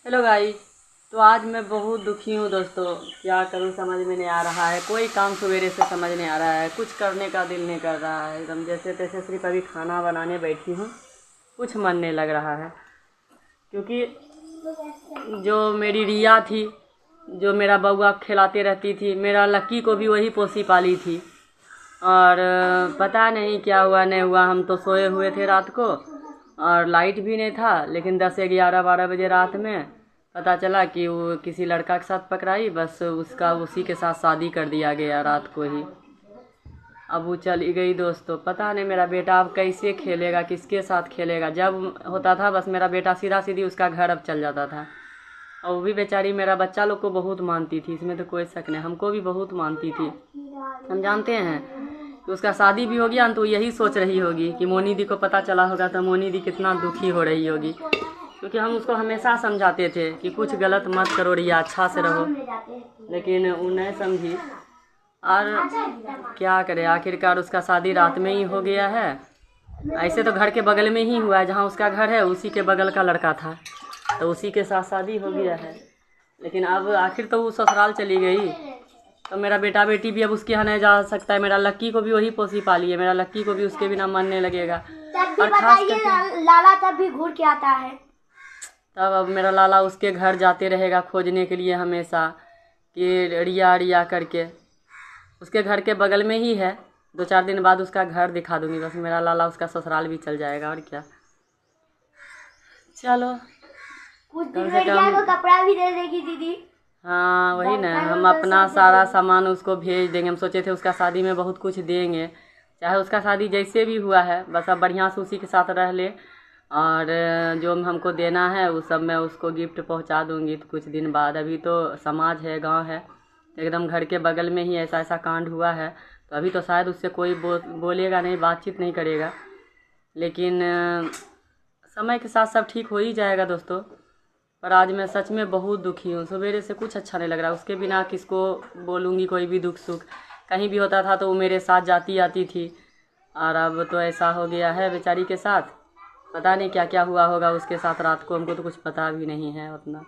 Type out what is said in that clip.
Hello guys. तो आज मैं बहुत दुखी हूँ दोस्तों। क्या करूँ समझ में नहीं आ रहा है। कोई काम सवेरे से समझ नहीं आ रहा है। कुछ करने का दिल नहीं कर रहा है। एकदम जैसे तैसे सिर्फ अभी खाना बनाने बैठी हूँ, कुछ मन नहीं लग रहा है। क्योंकि जो मेरी रिया थी, जो मेरा बउआ खिलाती रहती थी, मेरा लक्की को भी वही पोसी पाली थी। और पता नहीं क्या हुआ नहीं हुआ, हम तो सोए हुए थे रात को और लाइट भी नहीं था। लेकिन 10-11-12 बजे रात में पता चला कि वो किसी लड़का के साथ पकड़ाई, बस उसका उसी के साथ शादी कर दिया गया रात को ही। अब वो चली गई दोस्तों। पता नहीं मेरा बेटा अब कैसे खेलेगा, किसके साथ खेलेगा। जब होता था बस मेरा बेटा सीधा सीधी उसका घर अब चल जाता था। और वो भी बेचारी मेरा बच्चा लोग को बहुत मानती थी, इसमें तो कोई शक नहीं, हमको भी बहुत मानती थी। हम जानते हैं कि उसका शादी भी हो गया तो यही सोच रही होगी कि मोनी दी को पता चला होगा तो मोनी दी कितना दुखी हो रही होगी। क्योंकि हम उसको हमेशा समझाते थे कि कुछ गलत मत करो रिया, अच्छा से रहो, लेकिन वो नहीं समझी। और क्या करे, आखिरकार उसका शादी रात में ही हो गया है। ऐसे तो घर के बगल में ही हुआ है, जहाँ उसका घर है उसी के बगल का लड़का था, तो उसी के साथ शादी हो गया है। लेकिन अब आखिर तो वो ससुराल चली गई, तो मेरा बेटा बेटी भी अब उसके यहाँ नहीं जा सकता है। मेरा लक्की को भी वही पोसी पाली है, मेरा लक्की को भी उसके बिना मन नहीं लगेगा। और खास करके लाला तब भी घूर के आता है। तब अब मेरा लाला उसके घर जाते रहेगा खोजने के लिए हमेशा, कि रिया रिया करके। उसके घर के बगल में ही है, 2-4 दिन बाद उसका घर दिखा दूंगी, बस मेरा लाला उसका ससुराल भी चल जाएगा। और क्या, चलो कुछ दिन में रिया को कपड़ा भी दे देगी दीदी। हाँ वही ना, हम अपना सारा सामान उसको भेज देंगे। हम सोचे थे उसका शादी में बहुत कुछ देंगे, चाहे उसका शादी जैसे भी हुआ है, बस अब बढ़िया से उसी के साथ रह ले। और जो हमको देना है वो सब मैं उसको गिफ्ट पहुंचा दूंगी तो कुछ दिन बाद। अभी तो समाज है, गांव है, एकदम घर के बगल में ही ऐसा ऐसा कांड हुआ है, तो अभी तो शायद उससे कोई बोलेगा नहीं, बातचीत नहीं करेगा। लेकिन समय के साथ सब ठीक हो ही जाएगा दोस्तों। पर आज मैं सच में बहुत दुखी हूँ। सवेरे से कुछ अच्छा नहीं लग रहा। उसके बिना किसको बोलूँगी कोई भी दुख सुख। कहीं भी होता था तो वो मेरे साथ जाती आती थी, और अब तो ऐसा हो गया है बेचारी के साथ। पता नहीं क्या क्या हुआ होगा उसके साथ रात को, हमको तो कुछ पता भी नहीं है उतना।